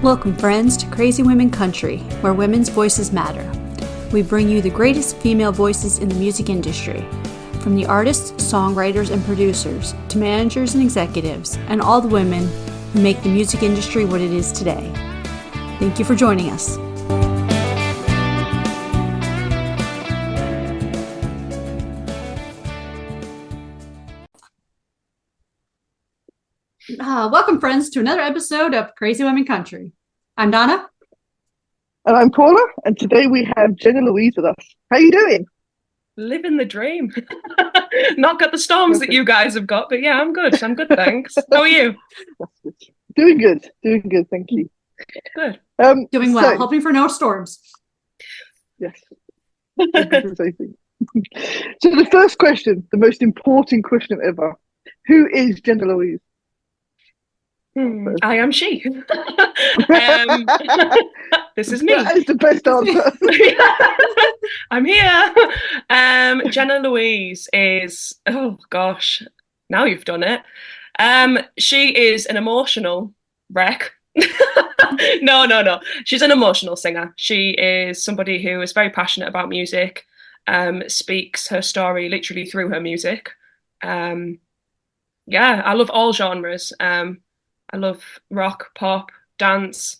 Welcome, friends, to Crazy Women Country, where women's voices matter. We bring you the greatest female voices in the music industry, from the artists, songwriters, and producers, to managers and executives, and all the women who make the music industry what it is today. Thank you for joining us. Welcome, friends, to another episode of Crazy Women Country. I'm Donna. And I'm Paula, and today we have Jenna Louise with us. How are you doing? Living the dream. Not got the storms that you guys have got, but yeah, I'm good. I'm good, thanks. How are you? Doing good, thank you. Good. Doing well, hoping for no storms. Yes. So the first question, the most important question ever. Who is Jenna Louise? I am she. This is me. That is the best answer. I'm here. Jenna Louise is, oh gosh, now you've done it. She is an emotional wreck. No. She's an emotional singer. She is somebody who is very passionate about music, speaks her story literally through her music. I love all genres. I love rock, pop, dance,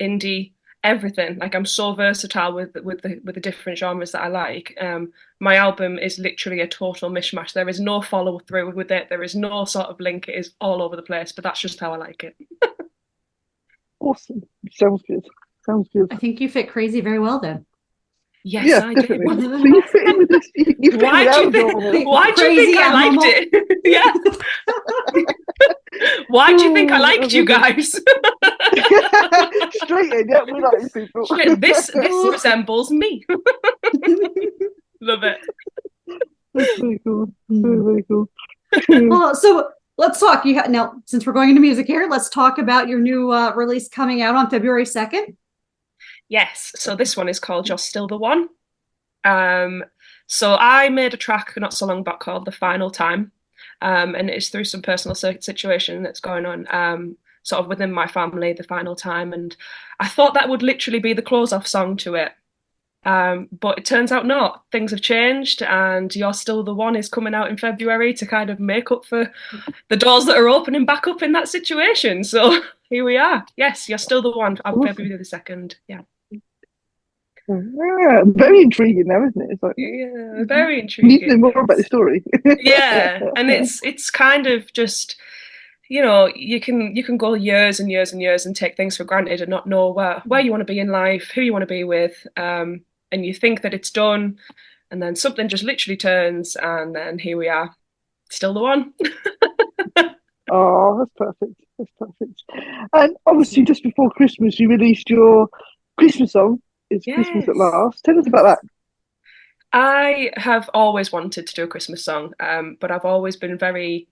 indie, everything. Like, I'm so versatile with the different genres that I like. My album is literally a total mishmash. There is no follow through with it. There is no sort of link. It is all over the place, but that's just how I like it. Awesome. Sounds good. I think you fit crazy very well then. Yes, yeah, I definitely. do. So you fit in with this. Why do you think I liked it? Yeah. Why do you think I liked you guys? Straight in, yeah, we like people. This resembles me. Love it. That's very cool. Very cool. Well, so let's talk. Now, since we're going into music here, let's talk about your new release coming out on February 2nd. Yes, so this one is called You're Still the One. So I made a track not so long back called The Final Time, and it's through some personal situation that's going on sort of within my family, the final time, and I thought that would literally be the close-off song to it. But it turns out not. Things have changed, and You're Still the One is coming out in February to kind of make up for the doors that are opening back up in that situation. So here we are. Yes, You're Still the One. February the 2nd. Yeah. Yeah, very intriguing now, isn't it? It's like, yeah, very intriguing. You need to know more about the story. Yeah, and it's kind of just, you can go years and years and years and take things for granted and not know where you want to be in life, who you want to be with, and you think that it's done, and then something just literally turns, and then here we are, still the one. Oh, that's perfect. And obviously, just before Christmas, you released your Christmas song. It's yes. Christmas at Last. Tell us about that. I have always wanted to do a Christmas song, but I've always been very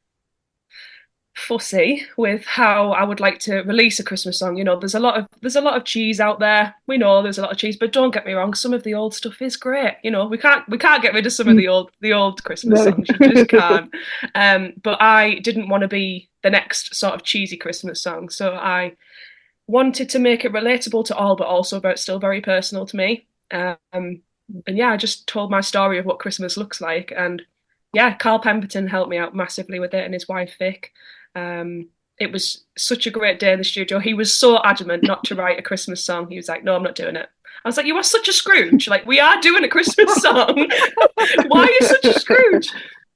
fussy with how I would like to release a Christmas song. There's a lot of cheese out there. We know there's a lot of cheese, but don't get me wrong, some of the old stuff is great. We can't get rid of some of the old Christmas songs. You just can't. But I didn't want to be the next sort of cheesy Christmas song, so I wanted to make it relatable to all, but also still very personal to me. And I just told my story of what Christmas looks like. And yeah, Carl Pemberton helped me out massively with it, and his wife Vic. It was such a great day in the studio. He was so adamant not to write a Christmas song. He was like, "No, I'm not doing it." I was like, "You are such a Scrooge. Like, we are doing a Christmas song. Why are you such a Scrooge?"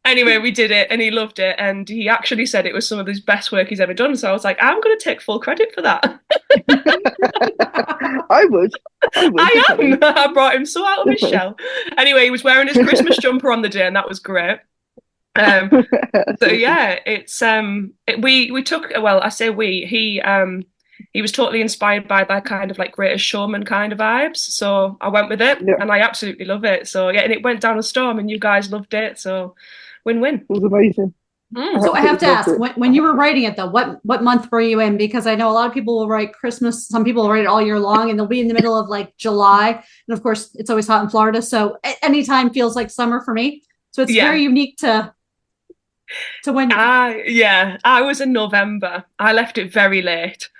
Anyway, we did it, and he loved it, and he actually said it was some of his best work he's ever done. So I was like, I'm going to take full credit for that. I would. I am. I brought him so out of his shell. Anyway, he was wearing his Christmas jumper on the day, and that was great. So yeah, it's we took, well, I say he was totally inspired by that kind of like Greatest Showman kind of vibes. So I went with it, and I absolutely love it. So yeah, and it went down a storm, and you guys loved it. So win-win. It was amazing. So I have to ask, when you were writing it though, what month were you in? Because I know a lot of people will write Christmas. Some people will write it all year long, and they'll be in the middle of like July. And of course, it's always hot in Florida, so any time feels like summer for me. So it's very unique to when. I was in November. I left it very late.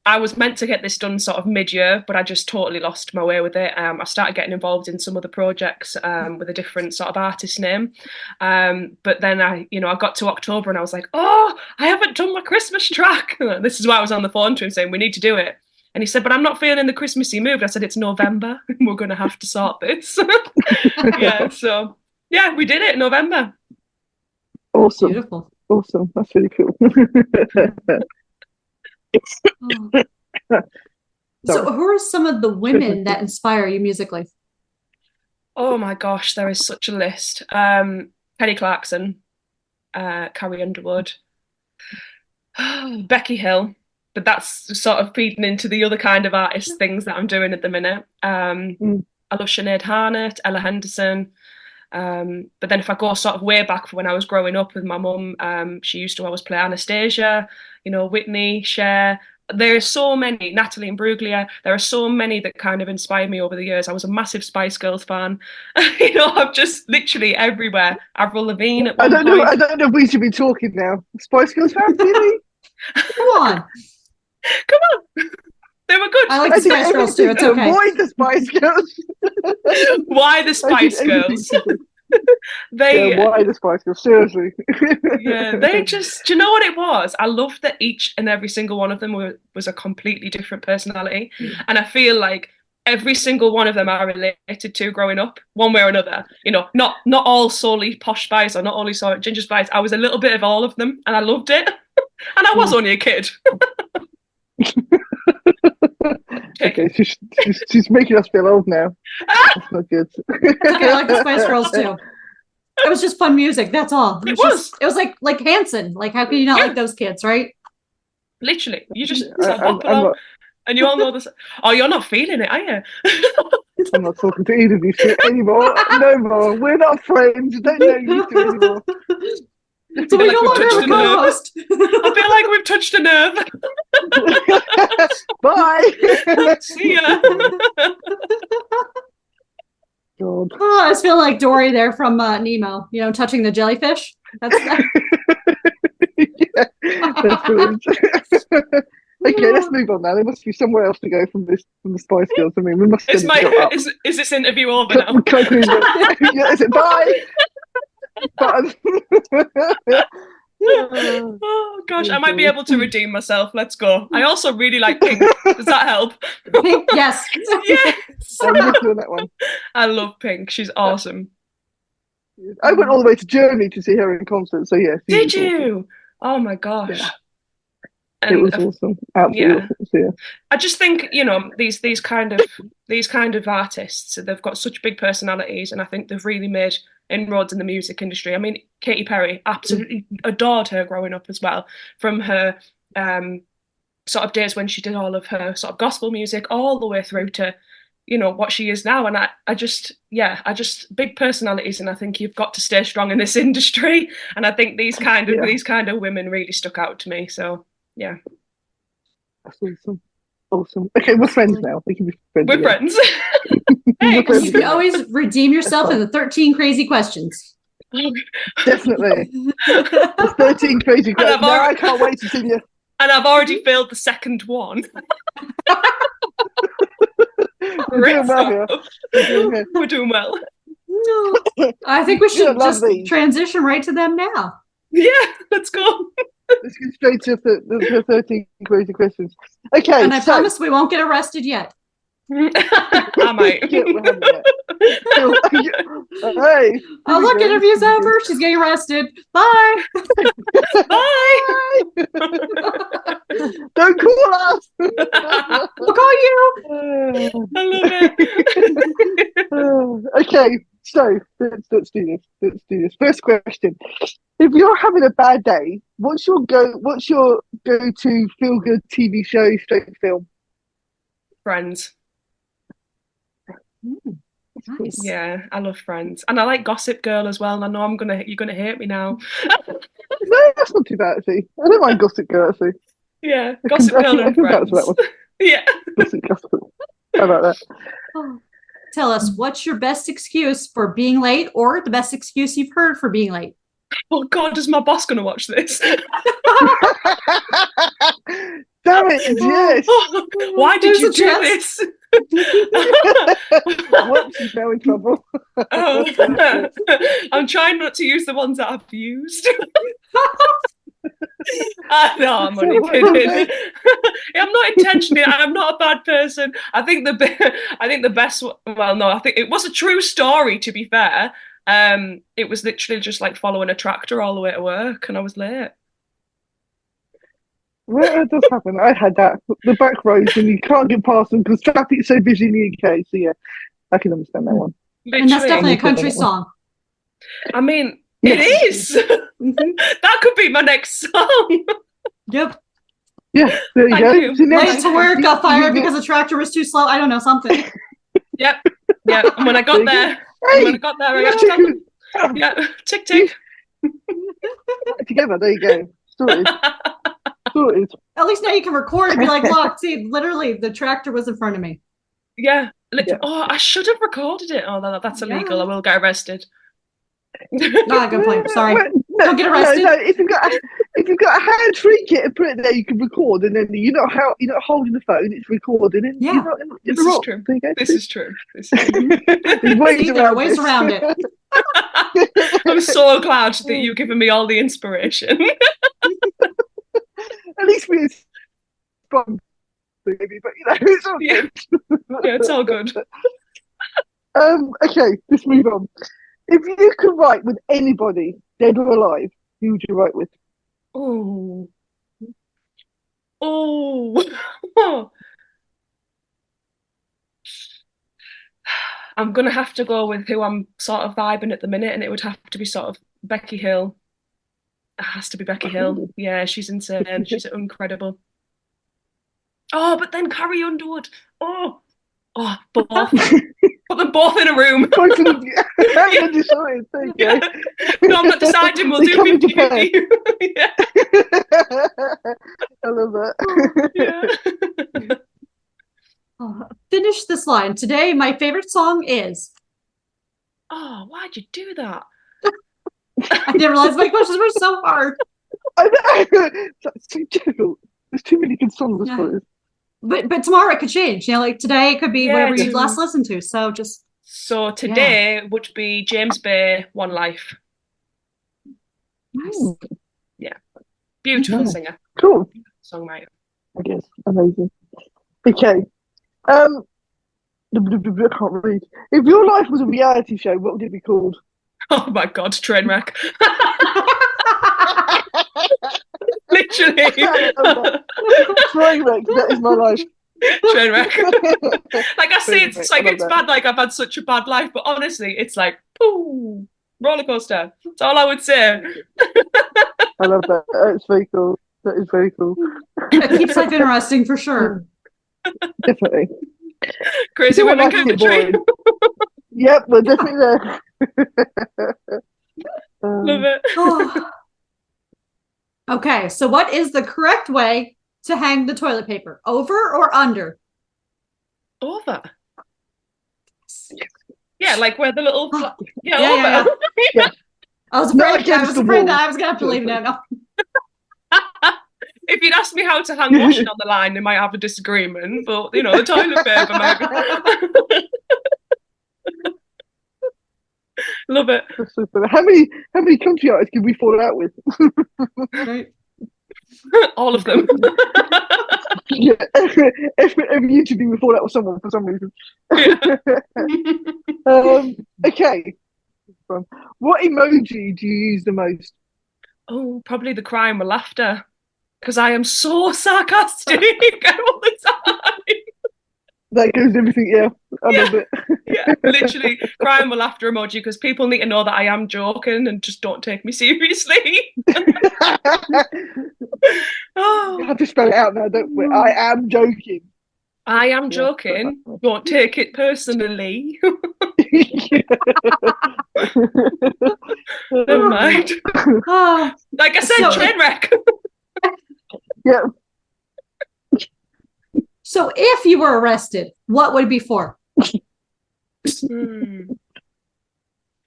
I was meant to get this done sort of mid-year, but I just totally lost my way with it. I started getting involved in some other projects with a different sort of artist name. But then I got to October and I was like, oh, I haven't done my Christmas track. This is why I was on the phone to him saying, we need to do it. And he said, but I'm not feeling the Christmassy mood. I said, it's November. We're going to have to sort this. So we did it in November. Awesome. Beautiful. Awesome. That's really cool. So who are some of the women that inspire you musically? Oh my gosh, there is such a list. Penny Clarkson, Carrie Underwood, Becky Hill, but that's sort of feeding into the other kind of artist things that I'm doing at the minute. I love Sinead Harnett, Ella Henderson. But then if I go sort of way back for when I was growing up with my mum, she used to always play Anastasia, Whitney, Cher. There are so many, Natalie Imbruglia. There are so many that kind of inspired me over the years. I was a massive Spice Girls fan. I'm just literally everywhere. Avril Lavigne. I don't know if we should be talking now. Spice Girls fans, really? Come on. They were good. I like the Spice Girls too. It's okay. Avoid the Spice Girls. Why the Spice Girls? Why the Spice Girls? Seriously. They just, do you know what it was? I loved that each and every single one of them was a completely different personality. And I feel like every single one of them I related to growing up, one way or another. Not all solely posh spice or not only ginger spice. I was a little bit of all of them and I loved it. And I was only a kid. Okay, she's making us feel old now. That's not good. Okay, I like the Spice Girls too. It was just fun music. That's all. It was like Hanson. Like, how can you not like those kids, right? Literally, you just bop along, and you all know this. Oh, you're not feeling it, are you? I'm not talking to either of you anymore. No more. We're not friends. Don't know you two anymore. So we no longer have a co-host. I feel like we've touched a nerve. Bye. See ya. God. Oh, I just feel like Dory there from Nemo. Touching the jellyfish. That's yeah, that's brilliant. Okay, let's move on now. There must be somewhere else to go from the Spice Girls. I mean, we must. Is this interview over now? Is it bye? Oh gosh, I might be able to redeem myself. Let's go. I also really like Pink. Does that help? Pink, yes. Yes. I'm with you on that one. I love Pink. She's awesome. I went all the way to Germany to see her in concert. So yes. Did you? Awesome. Oh my gosh. Yeah. It was awesome. Absolutely awesome. Yeah. I just think these kind of artists, they've got such big personalities, and I think they've really made inroads in the music industry. I mean, Katy Perry, absolutely adored her growing up as well, from her sort of days when she did all of her sort of gospel music all the way through to what she is now. And I just big personalities, and I think you've got to stay strong in this industry. And I think these kind of women really stuck out to me. So yeah, that's awesome. Okay, we're friends now. We can be friends. We're friends. Thanks. You can always redeem yourself in the 13 crazy questions. Definitely. The 13 crazy questions. I can't wait to see you. And I've already failed the second one. We're doing well here. We're doing well. I think we should just transition right to them now. Yeah, let's go. Let's get straight to the 13 crazy questions. Okay. And I promise we won't get arrested yet. I might. Yeah, we're having it. Hey. Oh, look, interview's over. She's getting arrested. Bye. Bye. Don't call us. We'll call you. I love it. Okay, so let's do this. First question: if you're having a bad day, what's your go-to feel-good TV show / film? Friends. Nice. Yeah, I love Friends, and I like Gossip Girl as well. And I know you're gonna hate me now. No, that's not too bad actually. I don't mind Gossip Girl actually. Yeah, Gossip Girl and Friends. That one. Yeah. Gossip. How about that? Oh. Tell us, what's your best excuse for being late, or the best excuse you've heard for being late? Oh God, is my boss going to watch this? Damn it, yes. Why did you do this? Whoops, she's now in trouble. I'm trying not to use the ones that I've used. No, I'm only kidding. I'm not intentionally. I'm not a bad person. I think the best. Well, no, I think it was a true story. To be fair, it was literally just like following a tractor all the way to work, and I was late. Well, it does happen. I had that. The back roads, and you can't get past them because traffic's so busy in the UK. So yeah, I can understand that one. Literally. And that's definitely a country song. I mean, it is. That could be my next song. Yep. Yeah, there you go. Late to work, got fired because the tractor was too slow. I don't know, something. Yep. Yeah. And when I got there, I got yeah, tick tick. Together, there you go. Sorted. At least now you can record and be like, look, see, literally the tractor was in front of me. Yeah. Oh, I should have recorded it. Oh, that's illegal. Yeah. I will get arrested. Not a good point. Sorry. Don't get arrested. No. If you've got a hand-free kit and put it there, you can record, and then you're not holding the phone; it's recording. And yeah, this is true. This is true. There's ways around it. I'm so glad that you've given me all the inspiration. At least we're strong, maybe, but it's all good. Yeah, it's all good. Okay, let's move on. If you could write with anybody, dead or alive, who would you write with? Oh. I'm going to have to go with who I'm sort of vibing at the minute, and it would have to be sort of Becky Hill. It has to be Becky Hill. Yeah, she's insane. She's incredible. Oh, but then Carrie Underwood. Oh, both. Put them both in a room. No, I'm not deciding. We'll do 50-50. Yeah. I love that. Finish this line. Today, my favorite song is. Oh, why'd you do that? I didn't realize my questions were so hard. I know. It's too difficult. There's too many good songs. Yeah. But tomorrow it could change. Like today it could be whatever you've last listened to. So just. So today would be James Bay, One Life. Nice. Yeah. Beautiful singer. Cool. Songwriter. I guess. Amazing. Okay. I can't read. If your life was a reality show, what would it be called? Oh my God, Trainwreck. Literally. Trainwreck, that is my life. Trainwreck. Like I say, it's like it's bad, like I've had such a bad life, but honestly, it's like, pooh, roller coaster. That's all I would say. I love that. That's very cool. That is very cool. It keeps life interesting for sure. Definitely. Crazy women country. Yep, we're definitely there. Love it. Okay, so what is the correct way to hang the toilet paper? Over or under? Over. Yeah, like where the little over. Yeah. I was afraid that I was gonna have to leave now. No. If you'd asked me how to hang washing on the line, they might have a disagreement, but the toilet paper might be. Love it. How many country artists can we fall out with? All of them. Yeah, every interview we fall out with someone for some reason. Okay. What emoji do you use the most? Oh, probably the crying with laughter, because I am so sarcastic all the time. That goes everything, yeah. I love it. Yeah, literally crying with laughter emoji, because people need to know that I am joking and just don't take me seriously. You have to spell it out now, don't we? I am joking. I am joking. Don't take it personally. Never mind. Like I said, Trainwreck. Yeah. So if you were arrested, what would it be for?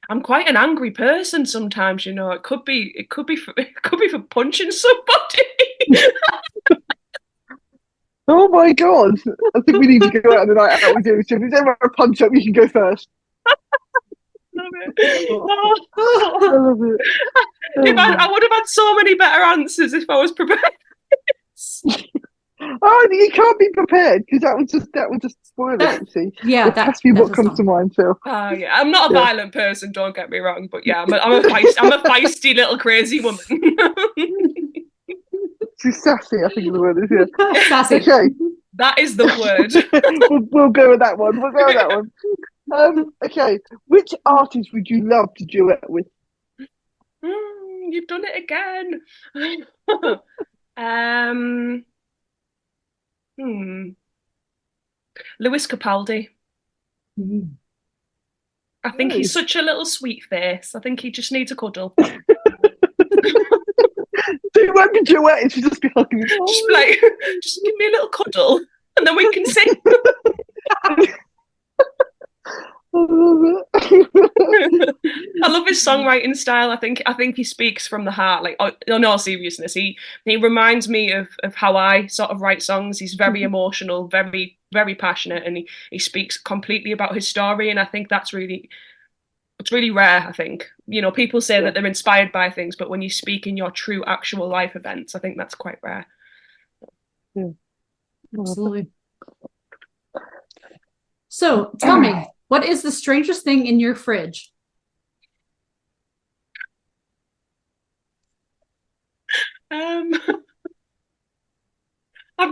I I'm quite an angry person sometimes, you know. It could be for punching somebody. Oh my God. I think we need to go out on the night out with you. So if there's ever a punch up, you can go first. Love it. Oh. I love it. I would have had so many better answers if I was prepared. Oh, you can't be prepared because that would just spoil it. You see, Yeah, it has to be what comes to mind. So, yeah, I'm not a violent person. Don't get me wrong, but yeah, I'm a feisty little crazy woman. She's sassy, I think the word is. Yeah, sassy. Okay, that is the word. we'll go with that one. We'll go with that one. Okay, which artist would you love to duet with? You've done it again. Lewis Capaldi. I think he's such a little sweet face. I think he just needs a cuddle. So it won't be duet, it should just be hugging. Just give me a little cuddle and then we can sing. I love it. I love his songwriting style. I think he speaks from the heart. Like, in all seriousness, he reminds me of how I sort of write songs. He's very emotional, very, very passionate, and he speaks completely about his story. And I think it's really rare. I think, you know, people say that they're inspired by things, but when you speak in your true actual life events, I think that's quite rare. Yeah. Absolutely. So tell me, what is the strangest thing in your fridge? I've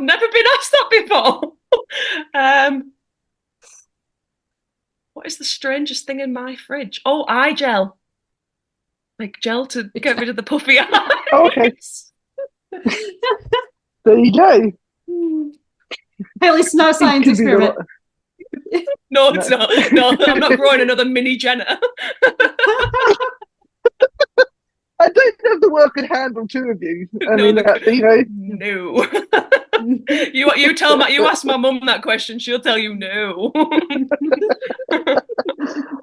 never been asked that before. What is the strangest thing in my fridge? Oh, eye gel. Like gel to get rid of the puffy eyes. Oh, okay. There you go. Hey, at least it's not a science experiment. No, it's not. No, I'm not growing another mini Jenna. I don't know if the world could handle two of you. I mean, you know. No. You ask my mum that question, she'll tell you no.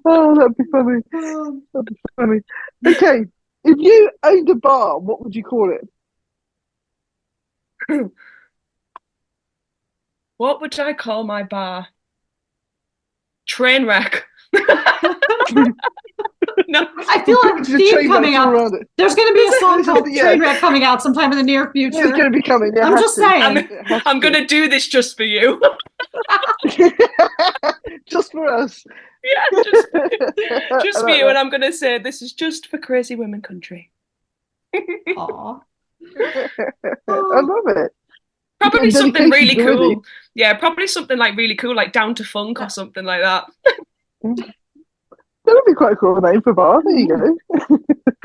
Oh, that'd be funny. That'd be funny. Okay, if you owned a bar, what would you call it? What would I call my bar? Trainwreck. No, I feel like a theme coming out. There's going to be a song called Trainwreck coming out sometime in the near future. It's going to be coming. Yeah, I'm just saying. I'm going to do this just for you. Just for us. Yeah, just for you. And I'm going to say this is just for Crazy Women Country. Aww. I love it. Probably something really cool. Yeah, probably something like really cool, like Down to Funk or something like that. That would be quite a cool name for a bar. There you go.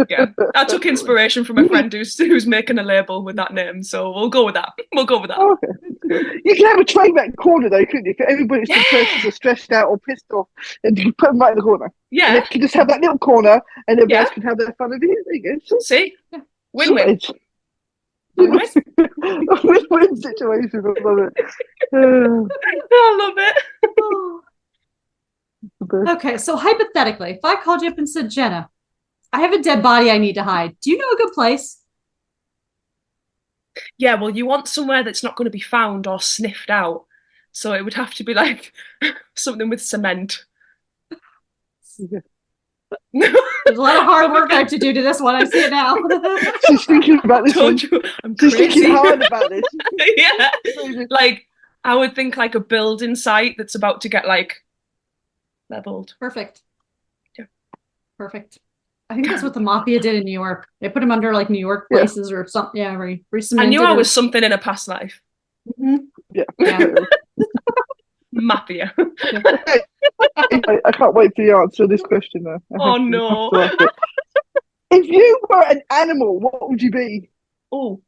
Yeah, I took inspiration from a friend who's making a label with that name, so we'll go with that. We'll go with that. Oh, okay. You can have a Trainwreck corner though, couldn't you? For everybody's depressed or stressed out or pissed off, and you can put them right in the corner. Yeah, and you can just have that little corner, and everybody else can have their fun of it. There you go. See, win-win. Win-win situation. I love it. I love it. Okay, so hypothetically, if I called you up and said, Jenna, I have a dead body I need to hide. Do you know a good place? Yeah, well, you want somewhere that's not going to be found or sniffed out. So it would have to be like something with cement. There's a lot of hard work I have to do to this one. I see it now. She's thinking about this one. She's thinking hard about this. Yeah, like I would think like a building site that's about to get like leveled. Perfect. Yeah. Perfect. I think that's what the mafia did in New York. They put him under like New York places or something. Yeah, I knew I was something in a past life. Mm-hmm. Yeah. Mafia. Yeah. I can't wait for the answer to this question though. Oh no. If you were an animal, what would you be? Oh,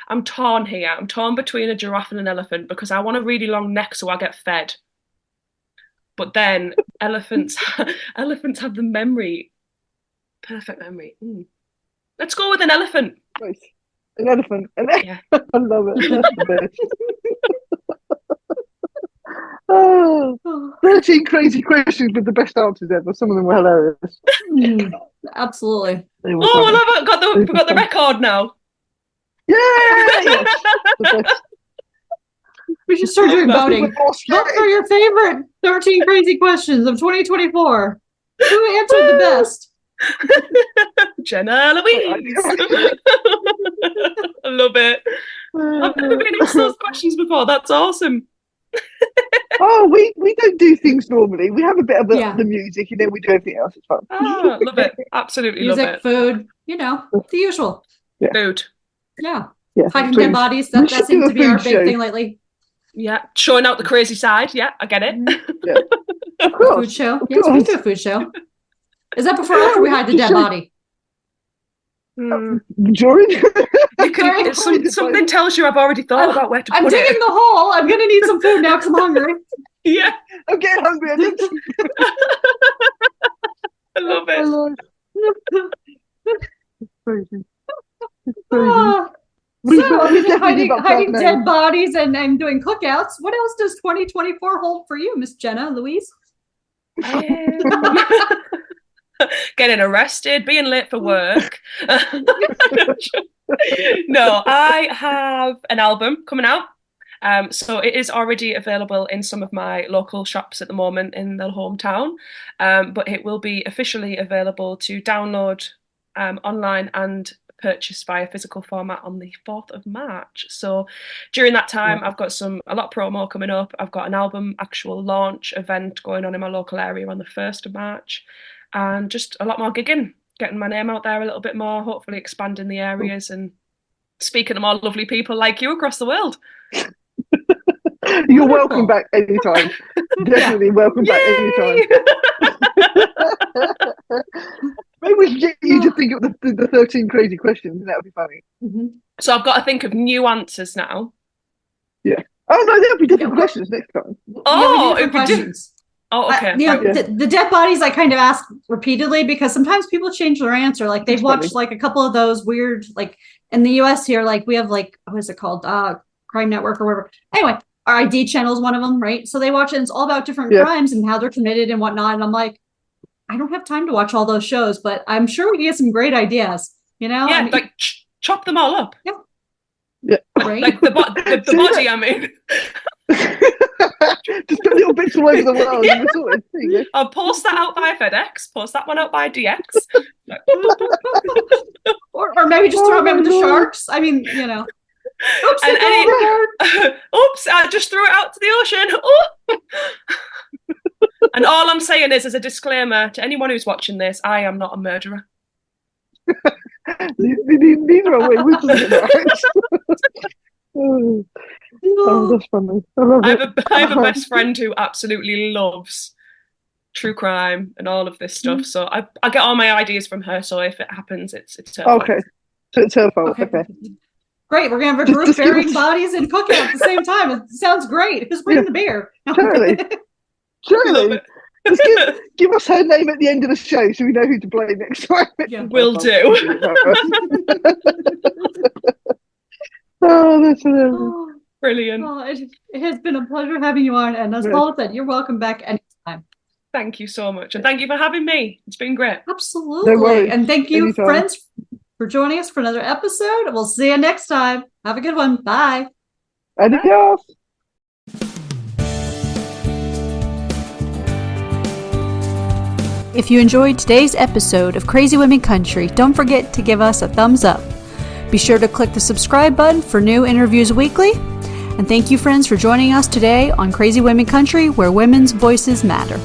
I'm torn here. I'm torn between a giraffe and an elephant because I want a really long neck so I get fed. But then elephants have the memory, perfect memory. Let's go with an elephant. Nice. An elephant. Yeah. I love it. That's the best. Oh, 13 crazy questions with the best answers ever. Some of them were hilarious. Absolutely. Oh, well, I've got the record now. Yeah! Yes. The best. We should start doing voting. Vote for your favorite 13 crazy questions of 2024. Who answered the best? Jenna Louise. I love it. I've never been asked those questions before. That's awesome. Oh, we don't do things normally. We have a bit of the music and then we do everything else. It's fun. Oh, love it. Absolutely music, love it. Food, the usual. Yeah. Food. Yeah. Hiding dead bodies. That seems to be our big thing lately. Yeah. Showing out the crazy side. Yeah, I get it. Yeah. Of course. Food show. Yes, we do a food show. Is that before or after we hide the dead body? During? Something tells you I've already thought about where to put it. I'm digging the hole. I'm going to need some food now because I'm hungry. Yeah. I'm getting hungry. I love it. It's crazy. It's crazy. So, hiding dead bodies and doing cookouts. What else does 2024 hold for you, Miss Jenna Louise? Getting arrested, being late for work. No, I have an album coming out. So it is already available in some of my local shops at the moment in the hometown. But it will be officially available to download online and purchase via physical format on the 4th of March. So during that time, I've got a lot of promo coming up. I've got an album actual launch event going on in my local area on the 1st of March. And just a lot more gigging, getting my name out there a little bit more, hopefully expanding the areas and speaking to more lovely people like you across the world. You're welcome back anytime. Definitely welcome back anytime. Maybe we should get you to think of the 13 crazy questions, and that would be funny. Mm-hmm. So I've got to think of new answers now. Yeah. Oh, no, there'll be different questions next time. Oh, it'd be different. Oh, okay. The dead bodies I kind of ask repeatedly because sometimes people change their answer. Like they've watched like a couple of those weird, like in the US here, like we have like, what is it called? Crime Network or whatever. Anyway, our ID channel is one of them, right? So they watch it and it's all about different crimes and how they're committed and whatnot. And I'm like, I don't have time to watch all those shows, but I'm sure we can get some great ideas, Yeah, I mean, like chop them all up. Yeah. Right? Like the body, I mean. Just got little bits all over the world. Yeah. Sort of thing, yeah. I'll post that out by FedEx, post that one out by DX. or maybe just throw them into the sharks. I mean, Oops, oops, I just threw it out to the ocean. Oh. And all I'm saying is, as a disclaimer to anyone who's watching this, I am not a murderer. Neither are we. We're talking about Oh, that's funny. I have a best friend who absolutely loves true crime and all of this stuff. So I get all my ideas from her. So if it happens, it's her fault. Okay. So it's her fault. Okay. Great. We're going to have a group burying bodies and cooking at the same time. It sounds great. Who's bringing the beer? Surely. Just give us her name at the end of the show so we know who to blame next time. Yeah. Will do. Oh, that's hilarious. Brilliant. Oh, it has been a pleasure having you on. And as Paul said, you're welcome back anytime. Thank you so much. And thank you for having me. It's been great. Absolutely. No worries. And thank you, friends, for joining us for another episode. We'll see you next time. Have a good one. Bye. Adios. If you enjoyed today's episode of Crazy Women Country, don't forget to give us a thumbs up. Be sure to click the subscribe button for new interviews weekly. And thank you, friends, for joining us today on Crazy Women Country, where women's voices matter.